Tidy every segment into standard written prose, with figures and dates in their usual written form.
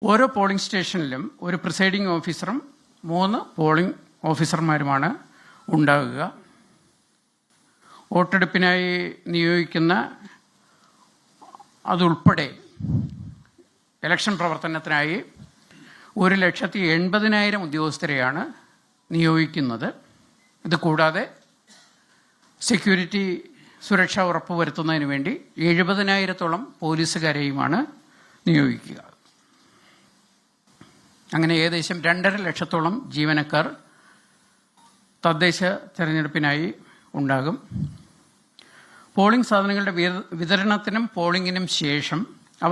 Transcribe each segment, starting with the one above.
ഓരോ പോളിംഗ് സ്റ്റേഷനിലും ഒരു പ്രിസൈഡിംഗ് ഓഫീസറും 3 പോളിംഗ് ഓഫീസർമാരുമാണ് ഉണ്ടാകുക. വോട്ടെടുപ്പിനായി നിയോഗിക്കുന്ന അതുൾപ്പെടെ ഇലക്ഷൻ പ്രവർത്തനത്തിനായി 1,80,000 ഉദ്യോഗസ്ഥരെയാണ് നിയോഗിക്കുന്നത്. ഇത് കൂടാതെ സെക്യൂരിറ്റി സുരക്ഷ ഉറപ്പുവരുത്തുന്നതിന് വേണ്ടി 70,000-ഓളം പോലീസുകാരെയുമാണ് നിയോഗിക്കുക. അങ്ങനെ ഏകദേശം 2.5 ലക്ഷത്തോളം ജീവനക്കാർ തദ്ദേശ തെരഞ്ഞെടുപ്പിനായി ഉണ്ടാകും. പോളിംഗ് സാധനങ്ങളുടെ വിതരണത്തിനും പോളിംഗിനും ശേഷം അവ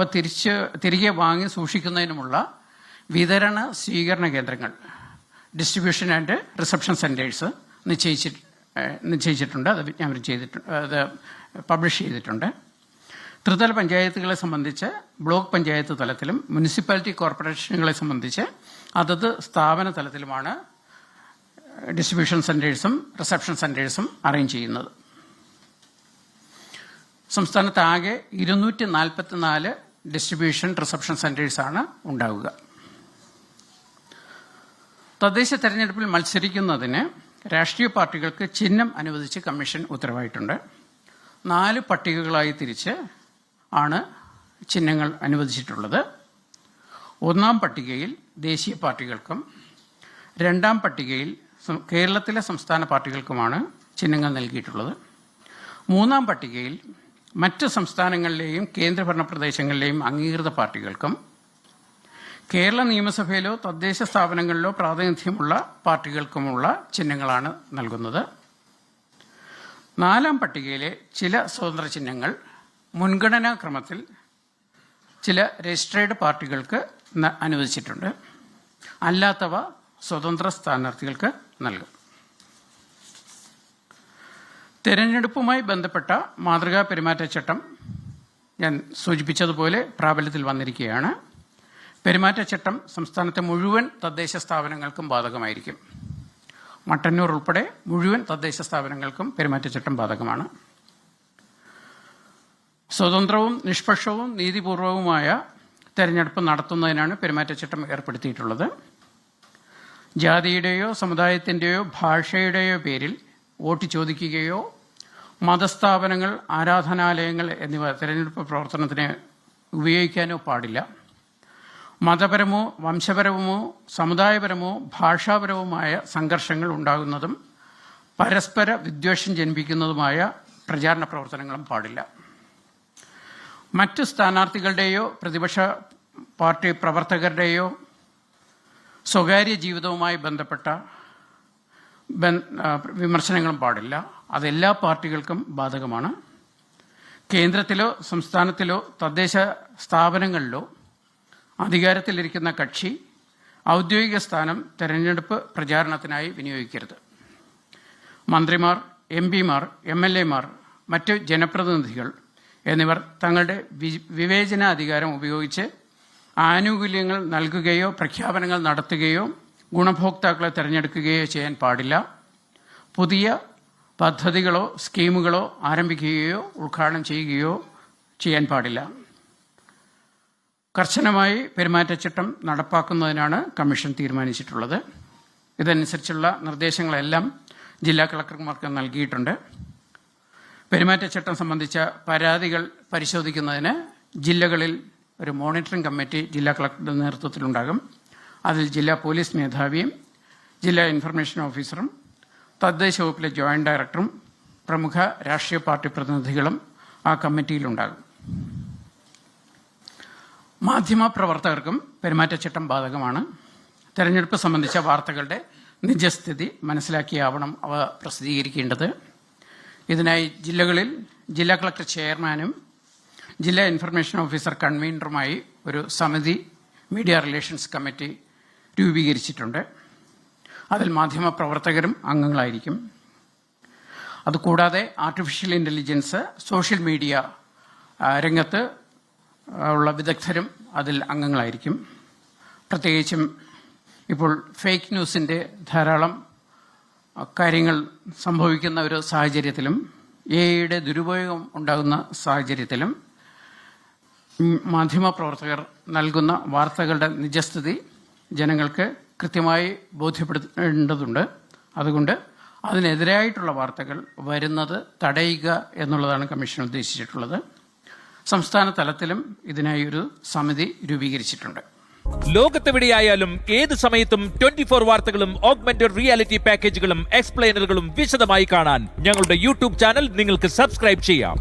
തിരികെ വാങ്ങി സൂക്ഷിക്കുന്നതിനുമുള്ള വിതരണ സ്വീകരണ കേന്ദ്രങ്ങൾ, ഡിസ്ട്രിബ്യൂഷൻ ആൻഡ് റിസപ്ഷൻ സെൻറ്റേഴ്സ് നിശ്ചയിച്ചിട്ടുണ്ട്. അത് വിജ്ഞാപനം ചെയ്തിട്ടുണ്ട്, അത് പബ്ലിഷ് ചെയ്തിട്ടുണ്ട്. ത്രിതല പഞ്ചായത്തുകളെ സംബന്ധിച്ച് ബ്ലോക്ക് പഞ്ചായത്ത് തലത്തിലും മുനിസിപ്പാലിറ്റി കോർപ്പറേഷനുകളെ സംബന്ധിച്ച് അതത് സ്ഥാപന തലത്തിലുമാണ് ഡിസ്ട്രിബ്യൂഷൻ സെൻറ്റേഴ്സും റിസപ്ഷൻ സെൻറ്റേഴ്സും അറേഞ്ച് ചെയ്യുന്നത്. സംസ്ഥാനത്താകെ 244 ഡിസ്ട്രിബ്യൂഷൻ റിസപ്ഷൻ സെൻറ്റേഴ്സാണ് ഉണ്ടാവുക. തദ്ദേശ തെരഞ്ഞെടുപ്പിൽ മത്സരിക്കുന്നതിന് രാഷ്ട്രീയ പാർട്ടികൾക്ക് ചിഹ്നം അനുവദിച്ച് കമ്മീഷൻ ഉത്തരവായിട്ടുണ്ട്. 4 പട്ടികകളായി തിരിച്ച് ആണ് ചിഹ്നങ്ങൾ അനുവദിച്ചിട്ടുള്ളത്. 1-ാം പട്ടികയിൽ ദേശീയ പാർട്ടികൾക്കും 2-ാം പട്ടികയിൽ കേരളത്തിലെ സംസ്ഥാന പാർട്ടികൾക്കുമാണ് ചിഹ്നങ്ങൾ നൽകിയിട്ടുള്ളത്. 3-ാം പട്ടികയിൽ മറ്റ് സംസ്ഥാനങ്ങളിലെയും കേന്ദ്രഭരണ പ്രദേശങ്ങളിലെയും അംഗീകൃത പാർട്ടികൾക്കും കേരള നിയമസഭയിലോ തദ്ദേശ സ്ഥാപനങ്ങളിലോ പ്രാതിനിധ്യമുള്ള പാർട്ടികൾക്കുമുള്ള ചിഹ്നങ്ങളാണ് നൽകുന്നത്. 4-ാം പട്ടികയിലെ ചില സ്വതന്ത്ര ചിഹ്നങ്ങൾ മുൻഗണനാ ക്രമത്തിൽ ചില രജിസ്ട്രേഡ് പാർട്ടികൾക്ക് അനുവദിച്ചിട്ടുണ്ട്. അല്ലാത്തവ സ്വതന്ത്ര സ്ഥാനാർത്ഥികൾക്ക് നൽകും. തെരഞ്ഞെടുപ്പുമായി ബന്ധപ്പെട്ട മാതൃകാ പെരുമാറ്റച്ചട്ടം ഞാൻ സൂചിപ്പിച്ചതുപോലെ പ്രാബല്യത്തിൽ വന്നിരിക്കുകയാണ്. പെരുമാറ്റച്ചട്ടം സംസ്ഥാനത്തെ മുഴുവൻ തദ്ദേശ സ്ഥാപനങ്ങൾക്കും ബാധകമായിരിക്കും. മട്ടന്നൂർ ഉൾപ്പെടെ മുഴുവൻ തദ്ദേശ സ്ഥാപനങ്ങൾക്കും പെരുമാറ്റച്ചട്ടം ബാധകമാണ്. സ്വതന്ത്രവും നിഷ്പക്ഷവും നീതിപൂർവവുമായ തെരഞ്ഞെടുപ്പ് നടത്തുന്നതിനാണ് പെരുമാറ്റച്ചട്ടം ഏർപ്പെടുത്തിയിട്ടുള്ളത്. ജാതിയുടെയോ സമുദായത്തിൻ്റെയോ ഭാഷയുടെയോ പേരിൽ വോട്ട് ചോദിക്കുകയോ മതസ്ഥാപനങ്ങൾ, ആരാധനാലയങ്ങൾ എന്നിവ തെരഞ്ഞെടുപ്പ് പ്രവർത്തനത്തിന് ഉപയോഗിക്കാനോ പാടില്ല. മതപരമോ വംശപരമോ സമുദായപരമോ ഭാഷാപരവുമായ സംഘർഷങ്ങൾ ഉണ്ടാകുന്നതും പരസ്പര വിദ്വേഷം ജനിപ്പിക്കുന്നതുമായ പ്രചാരണ പ്രവർത്തനങ്ങളും പാടില്ല. മറ്റ് സ്ഥാനാർത്ഥികളുടെയോ പ്രതിപക്ഷ പാർട്ടി പ്രവർത്തകരുടെയോ സ്വകാര്യ ജീവിതവുമായി ബന്ധപ്പെട്ട വിമർശനങ്ങളും പാടില്ല. അതെല്ലാ പാർട്ടികൾക്കും ബാധകമാണ്. കേന്ദ്രത്തിലോ സംസ്ഥാനത്തിലോ തദ്ദേശ സ്ഥാപനങ്ങളിലോ അധികാരത്തിലിരിക്കുന്ന കക്ഷി ഔദ്യോഗിക സ്ഥാനം തെരഞ്ഞെടുപ്പ് പ്രചാരണത്തിനായി വിനിയോഗിക്കരുത്. മന്ത്രിമാർ, എംപിമാർ, MLAമാർ, മറ്റ് ജനപ്രതിനിധികൾ എന്നിവർ തങ്ങളുടെ വിവേചനാധികാരം ഉപയോഗിച്ച് ആനുകൂല്യങ്ങൾ നൽകുകയോ പ്രഖ്യാപനങ്ങൾ നടത്തുകയോ ഗുണഭോക്താക്കളെ തിരഞ്ഞെടുക്കുകയോ ചെയ്യാൻ പാടില്ല. പുതിയ പദ്ധതികളോ സ്കീമുകളോ ആരംഭിക്കുകയോ ഉദ്ഘാടനം ചെയ്യുകയോ ചെയ്യാൻ പാടില്ല. കർശനമായി പെരുമാറ്റച്ചട്ടം നടപ്പാക്കുന്നതിനാണ് കമ്മീഷൻ തീരുമാനിച്ചിട്ടുള്ളത്. ഇതനുസരിച്ചുള്ള നിർദ്ദേശങ്ങളെല്ലാം ജില്ലാ കളക്ടർമാർക്ക് നൽകിയിട്ടുണ്ട്. പെരുമാറ്റച്ചട്ടം സംബന്ധിച്ച പരാതികൾ പരിശോധിക്കുന്നതിന് ജില്ലകളിൽ ഒരു മോണിറ്ററിംഗ് കമ്മിറ്റി ജില്ലാ കളക്ടറുടെ നേതൃത്വത്തിലുണ്ടാകും. അതിൽ ജില്ലാ പോലീസ് മേധാവിയും ജില്ലാ ഇൻഫർമേഷൻ ഓഫീസറും തദ്ദേശ വകുപ്പിലെ ജോയിന്റ് ഡയറക്ടറും പ്രമുഖ രാഷ്ട്രീയ പാർട്ടി പ്രതിനിധികളും ആ കമ്മിറ്റിയിലുണ്ടാകും. മാധ്യമപ്രവർത്തകർക്കും പെരുമാറ്റച്ചട്ടം ബാധകമാണ്. തെരഞ്ഞെടുപ്പ് സംബന്ധിച്ച വാർത്തകളുടെ നിജസ്ഥിതി മനസ്സിലാക്കിയാവണം അവ പ്രസിദ്ധീകരിക്കേണ്ടത്. ഇതിനായി ജില്ലകളിൽ ജില്ലാ കളക്ടർ ചെയർമാനും ജില്ലാ ഇൻഫർമേഷൻ ഓഫീസർ കൺവീനറുമായി ഒരു സമിതി മീഡിയ റിലേഷൻസ് കമ്മിറ്റി രൂപീകരിച്ചിട്ടുണ്ട്. അതിൽ മാധ്യമപ്രവർത്തകരും അംഗങ്ങളായിരിക്കും. അതുകൂടാതെ ആർട്ടിഫിഷ്യൽ ഇൻ്റലിജൻസ്, സോഷ്യൽ മീഡിയ രംഗത്ത് ഉള്ള വിദഗ്ധരും അതിൽ അംഗങ്ങളായിരിക്കും. പ്രത്യേകിച്ചും ഇപ്പോൾ ഫേക്ക് ന്യൂസിൻ്റെ ധാരാളം കാര്യങ്ങൾ സംഭവിക്കുന്ന ഒരു സാഹചര്യത്തിലും AI യുടെ ദുരുപയോഗം ഉണ്ടാകുന്ന സാഹചര്യത്തിലും മാധ്യമപ്രവർത്തകർ നൽകുന്ന വാർത്തകളുടെ നിജസ്ഥിതി ജനങ്ങൾക്ക് കൃത്യമായി ബോധ്യപ്പെടുത്തേണ്ടതുണ്ട്. അതുകൊണ്ട് അതിനെതിരായിട്ടുള്ള വാർത്തകൾ വരുന്നത് തടയുക എന്നുള്ളതാണ് കമ്മീഷൻ ഉദ്ദേശിച്ചിട്ടുള്ളത്. സംസ്ഥാന തലത്തിലും ഇതിനായി ഒരു സമിതി രൂപീകരിച്ചിട്ടുണ്ട്. ലോകത്തെവിടെയായാലും ഏത് സമയത്തും 24 വാർത്തകളും ഓഗ്മെന്റഡ് റിയാലിറ്റി പാക്കേജുകളും എക്സ്പ്ലെയിനറുകളും വിശദമായി കാണാൻ ഞങ്ങളുടെ യൂട്യൂബ് ചാനൽ നിങ്ങൾക്ക് സബ്സ്ക്രൈബ് ചെയ്യാം.